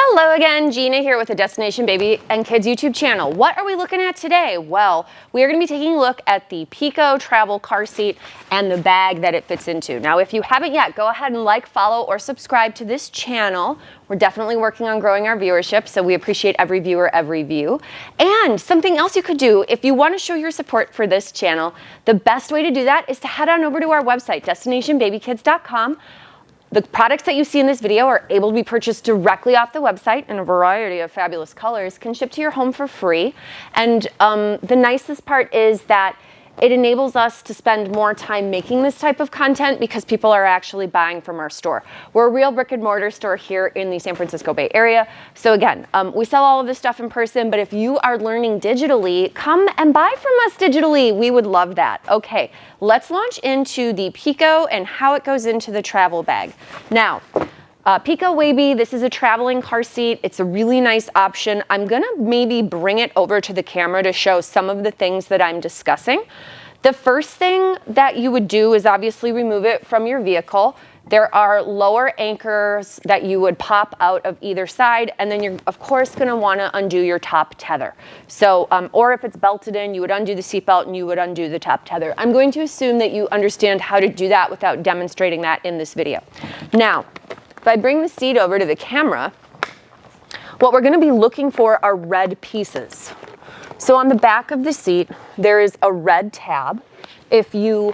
Hello again, Gina here with the Destination Baby and Kids YouTube channel. What are we looking at today? Well, we are going to be taking a look at the Pico Travel Car Seat and the bag that it fits into. Now, if you haven't yet, go ahead and like, follow, or subscribe to this channel. We're definitely working on growing our viewership, so we appreciate every viewer, every view. And something else you could do, if you want to show your support for this channel, the best way to do that is to head on over to our website, destinationbabykids.com. The products that you see in this video are able to be purchased directly off the website in a variety of fabulous colors, can ship to your home for free. And the nicest part is that it enables us to spend more time making this type of content because people are actually buying from our store. We're a real brick and mortar store here in the San Francisco Bay Area. So again, we sell all of this stuff in person, but if you are learning digitally, come and buy from us digitally. We would love that. Okay, let's launch into the Pico and how it goes into the travel bag. Now, Pico WAYB, this is a traveling car seat. It's a really nice option. I'm gonna maybe bring it over to the camera to show some of the things that I'm discussing. The first thing that you would do is obviously remove it from your vehicle. There are lower anchors that you would pop out of either side, and then you're of course gonna wanna undo your top tether. So, or if it's belted in, you would undo the seatbelt and you would undo the top tether. I'm going to assume that you understand how to do that without demonstrating that in this video. Now, if I bring the seat over to the camera, what we're going to be looking for are red pieces. So on the back of the seat, there is a red tab. If you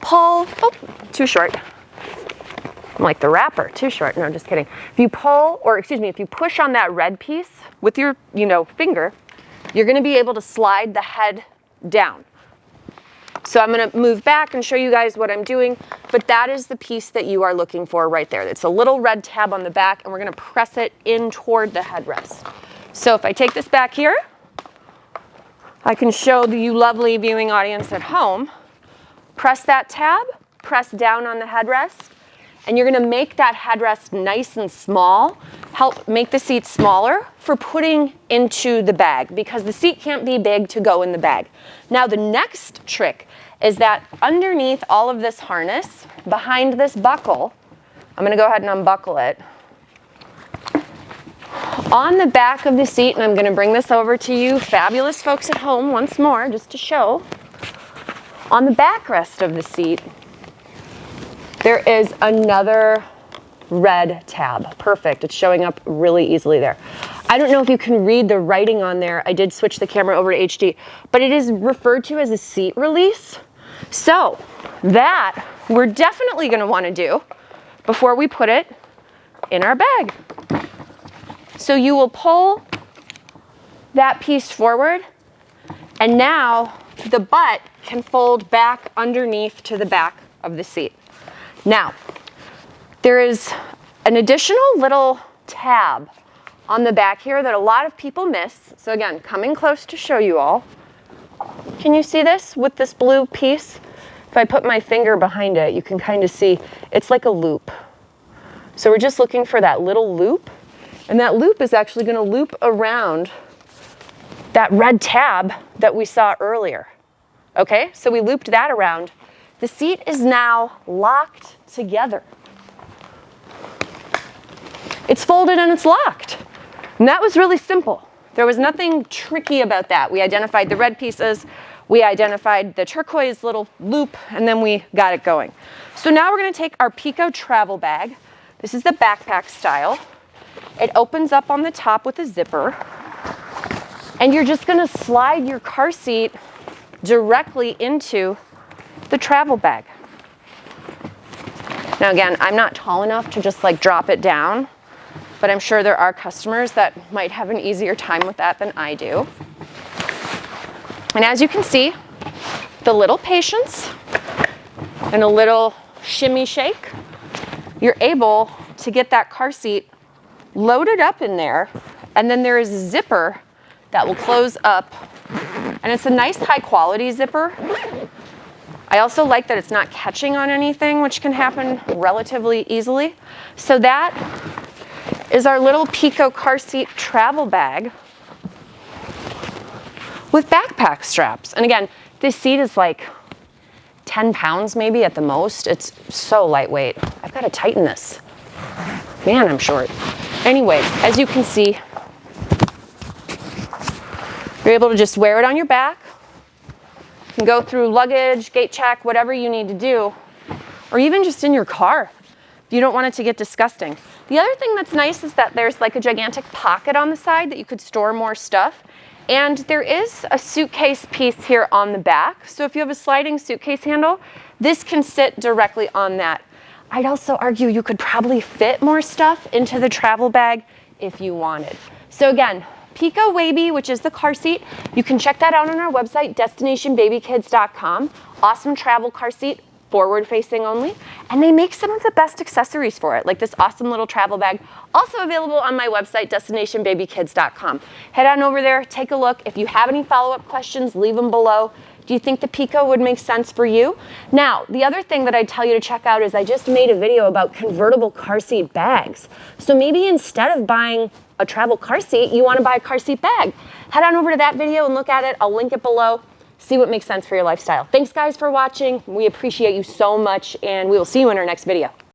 pull, oh, too short. I'm like the wrapper, too short. No, just kidding. If you pull, or excuse me, if you push on that red piece with your, finger, you're going to be able to slide the head down. So I'm going to move back and show you guys what I'm doing, but that is the piece that you are looking for right there. It's a little red tab on the back, and we're going to press it in toward the headrest. So if I take this back here, I can show you lovely viewing audience at home. Press that tab, press down on the headrest, and you're going to make that headrest nice and small, help make the seat smaller for putting into the bag, because the seat can't be big to go in the bag. Now the next trick is that underneath all of this harness, behind this buckle, I'm going to go ahead and unbuckle it. On the back of the seat, and I'm going to bring this over to you fabulous folks at home once more just to show, on the backrest of the seat, there is another red tab. Perfect. It's showing up really easily there. I don't know if you can read the writing on there. I did switch the camera over to HD, but it is referred to as a seat release. So that we're definitely going to want to do before we put it in our bag. So you will pull that piece forward, and now the butt can fold back underneath to the back of the seat. Now, there is an additional little tab on the back here that a lot of people miss. So again, coming close to show you all. Can you see this with this blue piece? If I put my finger behind it, you can kind of see it's like a loop. So we're just looking for that little loop, and that loop is actually going to loop around that red tab that we saw earlier. Okay, so we looped that around. The seat is now locked together. It's folded and it's locked. And that was really simple. There was nothing tricky about that. We identified the red pieces, we identified the turquoise little loop, and then we got it going. So now we're going to take our Pico travel bag. This is the backpack style. It opens up on the top with a zipper. And you're just going to slide your car seat directly into the travel bag. Now again, I'm not tall enough to just like drop it down, but I'm sure there are customers that might have an easier time with that than I do. And as you can see, the little patience and a little shimmy shake, you're able to get that car seat loaded up in there, and then there is a zipper that will close up, and it's a nice high quality zipper. I also like that it's not catching on anything, which can happen relatively easily. So that is our little Pico car seat travel bag with backpack straps. And again, this seat is like 10 pounds maybe at the most. It's so lightweight. I've got to tighten this. Man, I'm short. Anyway, as you can see, you're able to just wear it on your back. You can go through luggage, gate check, whatever you need to do, or even just in your car if you don't want it to get disgusting. The other thing that's nice is that there's like a gigantic pocket on the side that you could store more stuff. And there is a suitcase piece here on the back. So if you have a sliding suitcase handle, this can sit directly on that. I'd also argue you could probably fit more stuff into the travel bag if you wanted. So again, Pico WAYB, which is the car seat, you can check that out on our website, destinationbabykids.com. Awesome travel car seat, forward facing only, and they make some of the best accessories for it, like this awesome little travel bag, also available on my website, destinationbabykids.com. Head on over there, take a look. If you have any follow-up questions, leave them below. Do you think the Pico would make sense for you? Now, the other thing that I tell you to check out is I just made a video about convertible car seat bags. So maybe instead of buying a travel car seat, you want to buy a car seat bag. Head on over to that video and look at it. I'll link it below. See what makes sense for your lifestyle. Thanks guys for watching. We appreciate you so much, and we will see you in our next video.